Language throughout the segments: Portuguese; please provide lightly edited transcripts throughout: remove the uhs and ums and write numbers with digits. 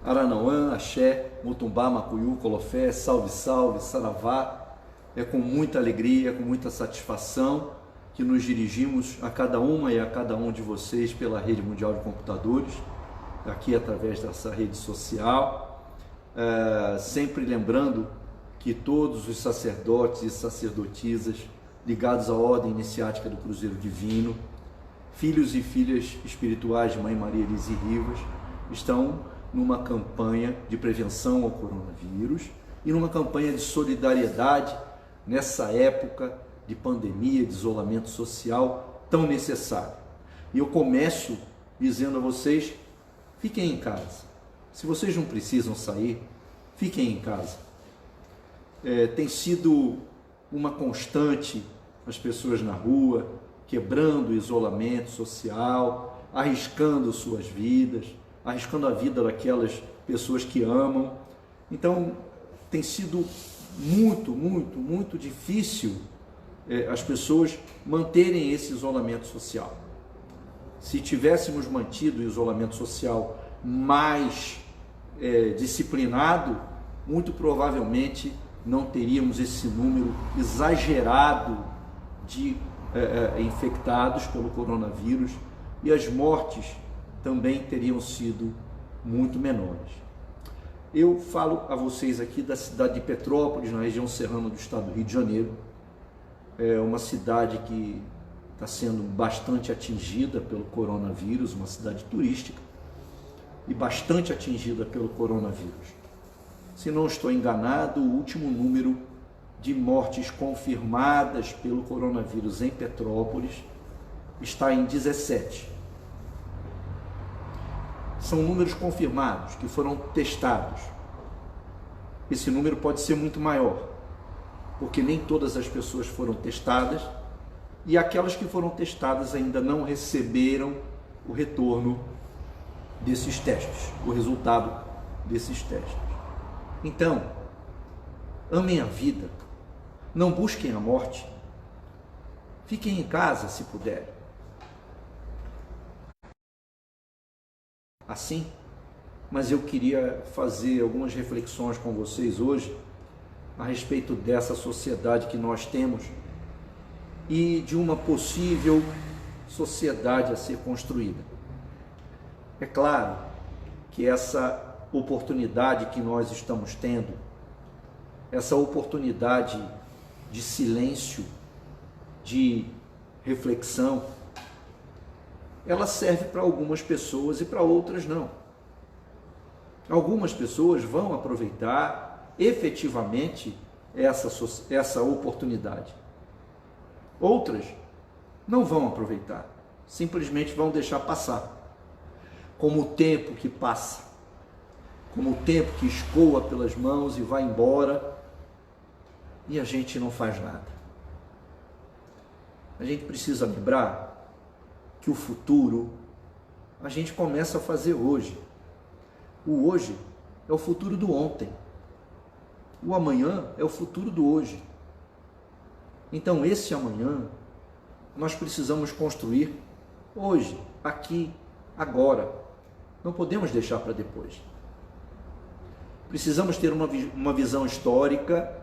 Aranauã, Axé, Mutumbá, Macuyu, Colofé, salve, salve, saravá. É com muita alegria, com muita satisfação que nos dirigimos a cada uma e a cada um de vocês pela Rede Mundial de Computadores, aqui através dessa rede social, sempre lembrando que todos os sacerdotes e sacerdotisas ligados à Ordem Iniciática do Cruzeiro Divino, filhos e filhas espirituais de Mãe Maria Elise Rivas, estão numa campanha de prevenção ao coronavírus e numa campanha de solidariedade nessa época de pandemia, de isolamento social tão necessário. E eu começo dizendo a vocês, fiquem em casa. Se vocês não precisam sair, fiquem em casa. Tem sido uma constante as pessoas na rua, quebrando o isolamento social, arriscando suas vidas, arriscando a vida daquelas pessoas que amam. Então, tem sido muito difícil as pessoas manterem esse isolamento social. Se tivéssemos mantido o isolamento social mais disciplinado, muito provavelmente não teríamos esse número exagerado de infectados pelo coronavírus e as mortes também teriam sido muito menores. Eu falo a vocês aqui da cidade de Petrópolis, na região serrana do estado do Rio de Janeiro. É uma cidade que está sendo bastante atingida pelo coronavírus, uma cidade turística e bastante atingida pelo coronavírus. Se não estou enganado, o último número de mortes confirmadas pelo coronavírus em Petrópolis está em 17. São números confirmados, que foram testados. Esse número pode ser muito maior, porque nem todas as pessoas foram testadas e aquelas que foram testadas ainda não receberam o retorno desses testes, o resultado desses testes. Então, amem a vida, não busquem a morte, fiquem em casa se puderem. Assim, mas eu queria fazer algumas reflexões com vocês hoje a respeito dessa sociedade que nós temos e de uma possível sociedade a ser construída. É claro que essa oportunidade que nós estamos tendo, essa oportunidade de silêncio, de reflexão, ela serve para algumas pessoas e para outras não. Algumas pessoas vão aproveitar efetivamente essa oportunidade. Outras não vão aproveitar, simplesmente vão deixar passar. Como o tempo que passa, como o tempo que escoa pelas mãos e vai embora e a gente não faz nada. A gente precisa lembrar que o futuro a gente começa a fazer hoje. O hoje é o futuro do ontem. O amanhã é o futuro do hoje. Então esse amanhã nós precisamos construir hoje, aqui, agora. Não podemos deixar para depois. Precisamos ter uma visão histórica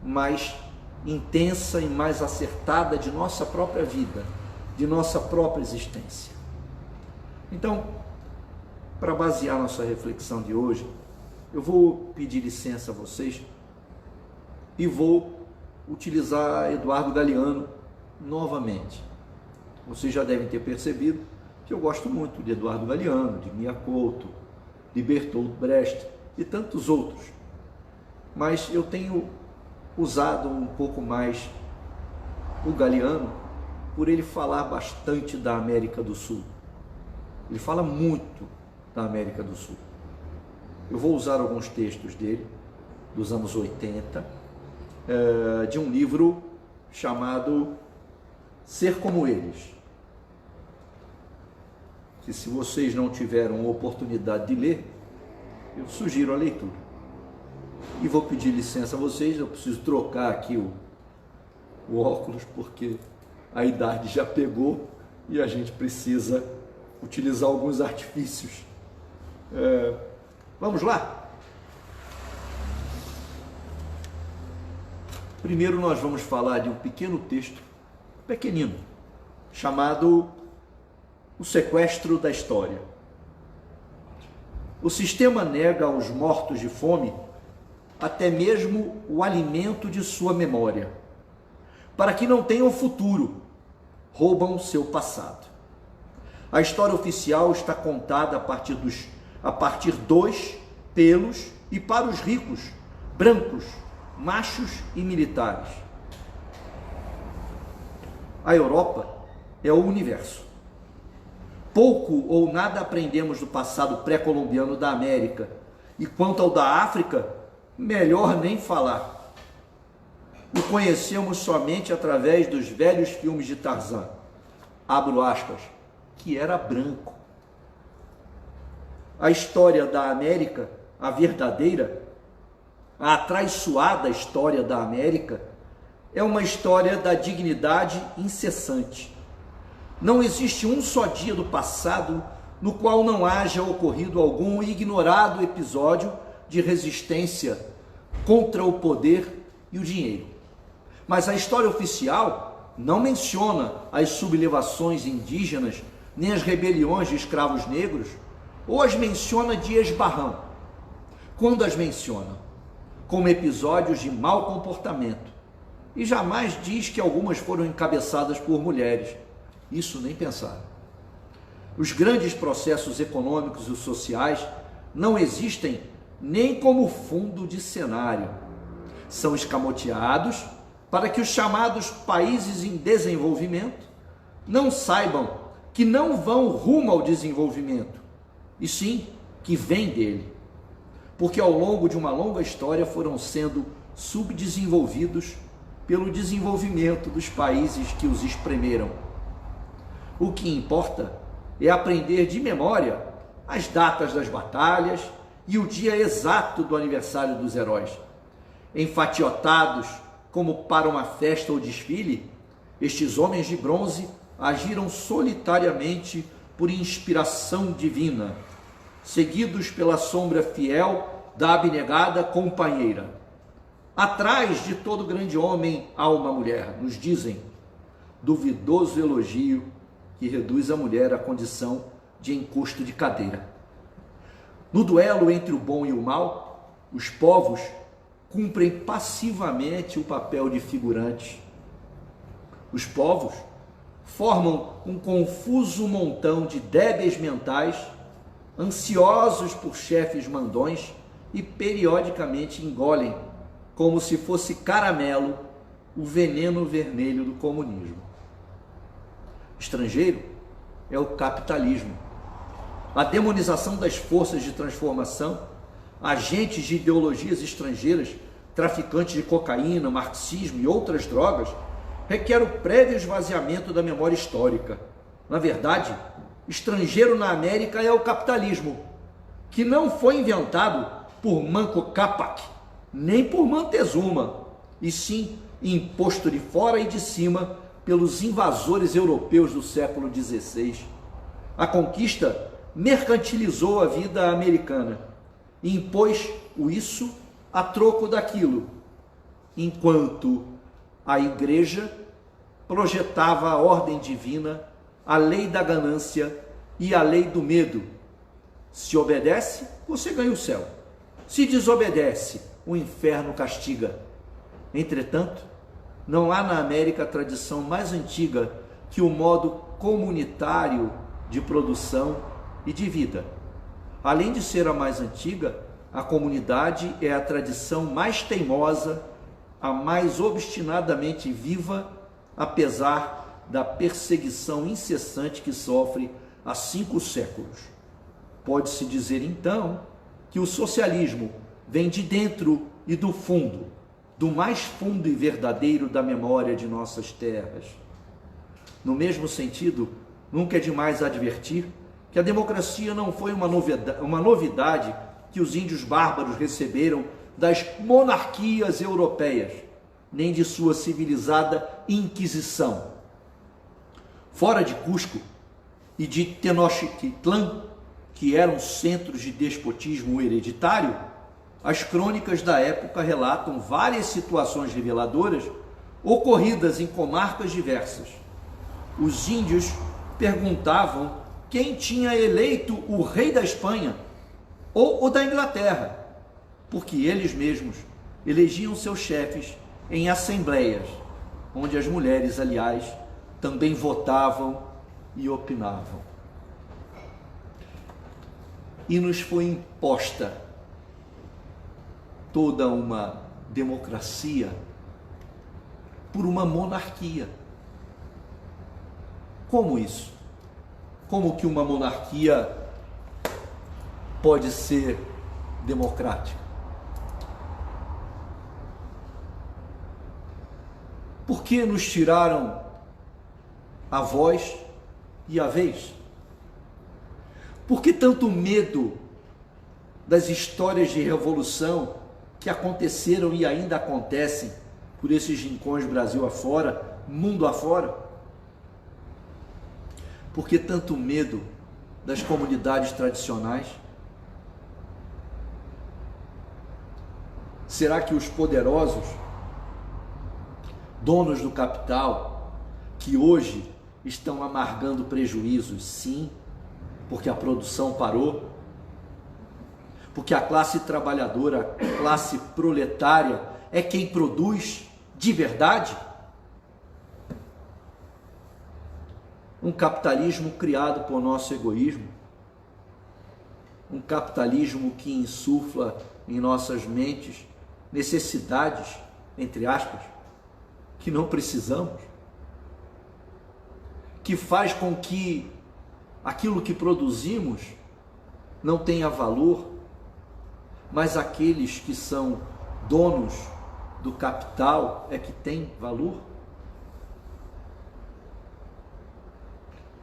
mais intensa e mais acertada de nossa própria vida, de nossa própria existência. Então, para basear nossa reflexão de hoje, eu vou pedir licença a vocês e vou utilizar Eduardo Galeano novamente. Vocês já devem ter percebido que eu gosto muito de Eduardo Galeano, de Mia Couto, de Bertolt Brecht e tantos outros. Mas eu tenho usado um pouco mais o Galeano por ele falar bastante da América do Sul. Ele fala muito da América do Sul. Eu vou usar alguns textos dele, dos anos 80, de um livro chamado Ser Como Eles, que se vocês não tiveram oportunidade de ler, eu sugiro a leitura. E vou pedir licença a vocês, eu preciso trocar aqui o óculos, porque a idade já pegou e a gente precisa utilizar alguns artifícios Vamos lá? Primeiro nós vamos falar de um pequeno texto, pequenino, chamado O Sequestro da História. O sistema nega aos mortos de fome até mesmo o alimento de sua memória. Para que não tenham futuro, roubam seu passado. A história oficial está contada a partir dos pelos e para os ricos, brancos, machos e militares. A Europa é o universo. Pouco ou nada aprendemos do passado pré-colombiano da América, e quanto ao da África, melhor nem falar. O conhecemos somente através dos velhos filmes de Tarzan, abro aspas, que era branco. A história da América, a verdadeira, a atraiçoada história da América, é uma história da dignidade incessante. Não existe um só dia do passado no qual não haja ocorrido algum ignorado episódio de resistência contra o poder e o dinheiro. Mas a história oficial não menciona as sublevações indígenas, nem as rebeliões de escravos negros, ou as menciona de esbarrão. Quando as menciona? Como episódios de mau comportamento. E jamais diz que algumas foram encabeçadas por mulheres. Isso nem pensar. Os grandes processos econômicos e sociais não existem nem como fundo de cenário. São escamoteados para que os chamados países em desenvolvimento não saibam que não vão rumo ao desenvolvimento, e sim que vêm dele. Porque ao longo de uma longa história foram sendo subdesenvolvidos pelo desenvolvimento dos países que os espremeram. O que importa é aprender de memória as datas das batalhas e o dia exato do aniversário dos heróis. Enfatiotados como para uma festa ou desfile, estes homens de bronze agiram solitariamente por inspiração divina, seguidos pela sombra fiel da abnegada companheira. Atrás de todo grande homem há uma mulher, nos dizem, duvidoso elogio que reduz a mulher à condição de encosto de cadeira. No duelo entre o bom e o mal, os povos cumprem passivamente o papel de figurantes. Os povos formam um confuso montão de débeis mentais, ansiosos por chefes mandões e periodicamente engolem, como se fosse caramelo, o veneno vermelho do comunismo. Estrangeiro é o capitalismo. A demonização das forças de transformação, agentes de ideologias estrangeiras, traficantes de cocaína, marxismo e outras drogas, requer o prévio esvaziamento da memória histórica. Na verdade, estrangeiro na América é o capitalismo, que não foi inventado por Manco Cápac, nem por Montezuma, e sim imposto de fora e de cima pelos invasores europeus do século XVI. A conquista mercantilizou a vida americana e impôs o isso a troco daquilo, enquanto a igreja projetava a ordem divina, a lei da ganância e a lei do medo. Se obedece, você ganha o céu. Se desobedece, o inferno castiga. Entretanto, não há na América tradição mais antiga que o modo comunitário de produção e de vida. Além de ser a mais antiga, a comunidade é a tradição mais teimosa, a mais obstinadamente viva, apesar da perseguição incessante que sofre há 5 séculos. Pode-se dizer, então, que o socialismo vem de dentro e do fundo, do mais fundo e verdadeiro da memória de nossas terras. No mesmo sentido, nunca é demais advertir que a democracia não foi uma novidade que os índios bárbaros receberam das monarquias europeias, nem de sua civilizada Inquisição. Fora de Cusco e de Tenochtitlan, que eram centros de despotismo hereditário, as crônicas da época relatam várias situações reveladoras ocorridas em comarcas diversas. Os índios perguntavam quem tinha eleito o rei da Espanha ou o da Inglaterra, porque eles mesmos elegiam seus chefes em assembleias, onde as mulheres, aliás, também votavam e opinavam. E nos foi imposta toda uma democracia por uma monarquia. Como isso? Como que uma monarquia pode ser democrática? Por que nos tiraram a voz e a vez? Por que tanto medo das histórias de revolução que aconteceram e ainda acontecem por esses rincões Brasil afora, mundo afora? Por que tanto medo das comunidades tradicionais? Será que os poderosos, donos do capital, que hoje estão amargando prejuízos, sim, porque a produção parou, porque a classe trabalhadora, a classe proletária é quem produz de verdade? Um capitalismo criado por nosso egoísmo, um capitalismo que insufla em nossas mentes necessidades, entre aspas, que não precisamos, que faz com que aquilo que produzimos não tenha valor, mas aqueles que são donos do capital é que tem valor?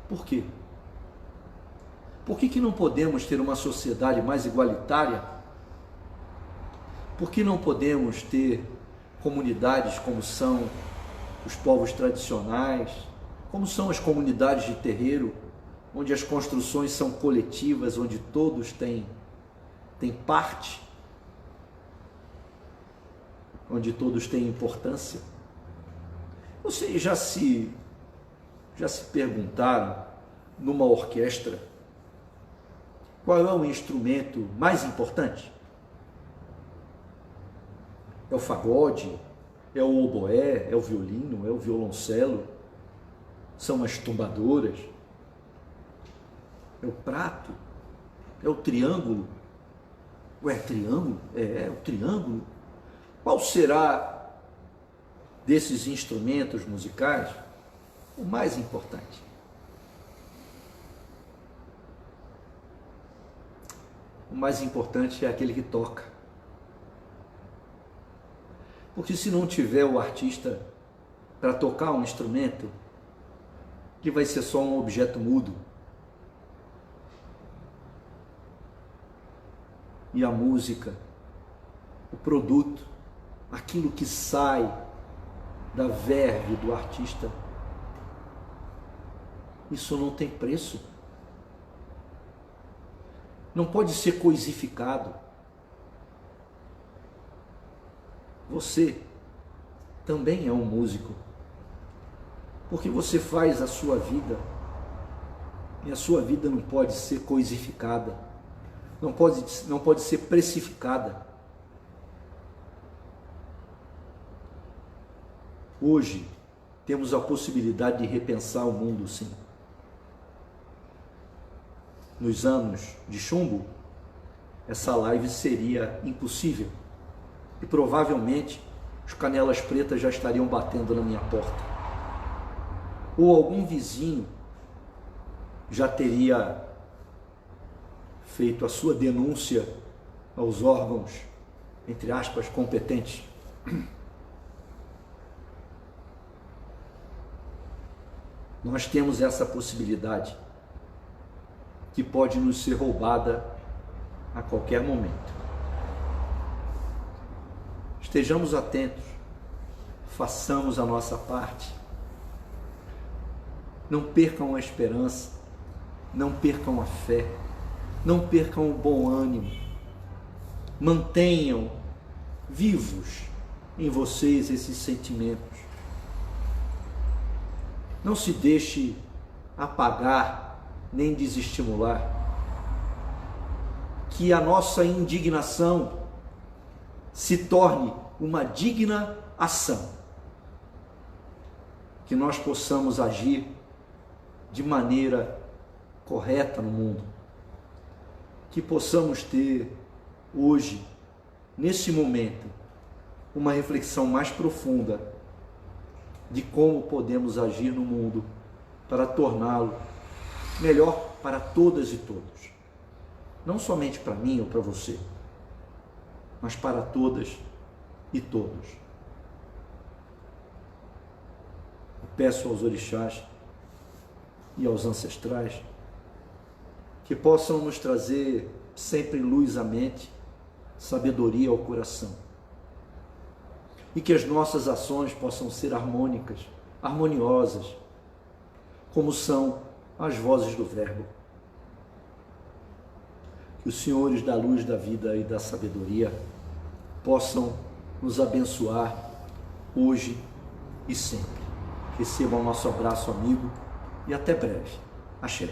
Por quê? Por que não podemos ter uma sociedade mais igualitária? Por que não podemos ter comunidades como são os povos tradicionais, como são as comunidades de terreiro, onde as construções são coletivas, onde todos têm parte, onde todos têm importância? Vocês já se perguntaram, numa orquestra, qual é o instrumento mais importante? É o fagode? É o oboé? É o violino? É o violoncelo? São as tombadoras? É o prato? É o triângulo? Ué, triângulo? É o triângulo. Qual será desses instrumentos musicais o mais importante? O mais importante é aquele que toca. Porque se não tiver o artista para tocar um instrumento, que vai ser só um objeto mudo. E a música, o produto, aquilo que sai da verve do artista, isso não tem preço. Não pode ser coisificado. Você também é um músico, porque você faz a sua vida, e a sua vida não pode ser coisificada, não pode ser precificada. Hoje temos a possibilidade de repensar o mundo, sim. Nos anos de chumbo, essa live seria impossível. E provavelmente os canelas pretas já estariam batendo na minha porta. Ou algum vizinho já teria feito a sua denúncia aos órgãos, entre aspas, competentes. Nós temos essa possibilidade que pode nos ser roubada a qualquer momento. Estejamos atentos, façamos a nossa parte. Não percam a esperança, não percam a fé, Não percam o bom ânimo. Mantenham vivos em vocês esses sentimentos. Não se deixe apagar nem desestimular. Que a nossa indignação se torne uma digna ação. Que nós possamos agir de maneira correta no mundo. Que possamos ter hoje, nesse momento, uma reflexão mais profunda de como podemos agir no mundo para torná-lo melhor para todas e todos. Não somente para mim ou para você, mas para todas e todos. Eu peço aos orixás e aos ancestrais que possam nos trazer sempre luz à mente, sabedoria ao coração, e que as nossas ações possam ser harmônicas, harmoniosas, como são as vozes do Verbo. Que os senhores da luz, da vida e da sabedoria possam nos abençoar hoje e sempre. Recebam o nosso abraço amigo e até breve. Axé.